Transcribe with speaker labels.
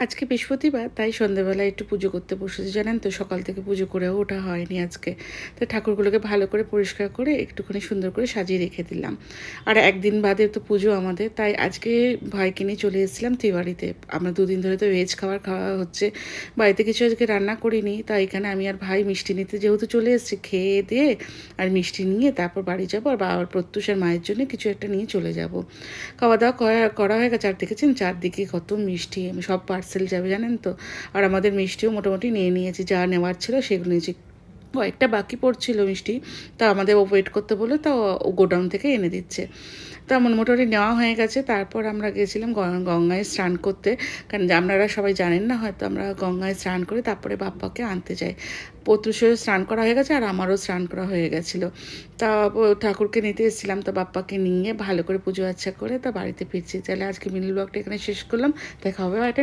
Speaker 1: আজকে বৃহস্পতিবার, তাই সন্ধ্যেবেলায় একটু পুজো করতে বসেছি। জানেন তো, সকাল থেকে পুজো করেও ওঠা হয়নি আজকে। তো ঠাকুরগুলোকে ভালো করে পরিষ্কার করে একটুখানি সুন্দর করে সাজিয়ে রেখে দিলাম। আর একদিন বাদে তো পুজো আমাদের, তাই আজকে ভাইকে নিয়ে চলে এসেছিলাম তিওয়ারিতে। আমরা দুদিন ধরে তো ভেজ খাবার খাওয়া হচ্ছে, বাড়িতে কিছু আজকে রান্না করিনি। তাই এখানে আমি আর ভাই মিষ্টি নিতে যেহেতু চলে এসেছি, খেয়ে দিয়ে আর মিষ্টি নিয়ে তারপর বাড়ি যাবো। আর বাবার প্রত্যুষের মায়ের জন্য কিছু একটা নিয়ে চলে যাব। খাওয়া দাওয়া করা হয়ে গেছে। আর দেখেছেন চারদিকে কত মিষ্টি, সব পার্সেল যাবে জানেন তো। আর আমাদের মিষ্টিও মোটামুটি নিয়ে নিয়েছি, যা নেওয়ার ছিল সেগুলো নিয়েছি। কয়েকটা বাকি পড়ছিল মিষ্টি, তা আমাদের ওয়েট করতে বলে, তা ও গোডাউন থেকে এনে দিচ্ছে। তা মোটামুটি নেওয়া হয়ে গেছে। তারপর আমরা গিয়েছিলাম গঙ্গায় স্নান করতে, কারণ আপনারা সবাই জানেন না হয়তো, আমরা গঙ্গায় স্নান করে তারপরে বাপ্পাকে আনতে যাই। প্রত্যুষের স্নান করা হয়ে গেছে আর আমারও স্নান করা হয়ে গেছিলো। তা ঠাকুরকে নিতে এসেছিলাম, তা বাপ্পাকে নিয়ে ভালো করে পুজো আচ্ছা করে তা বাড়িতে ফিরছি। তাহলে আজকে মিনি ব্লগটা এখানে শেষ করলাম। দেখা হবে একটা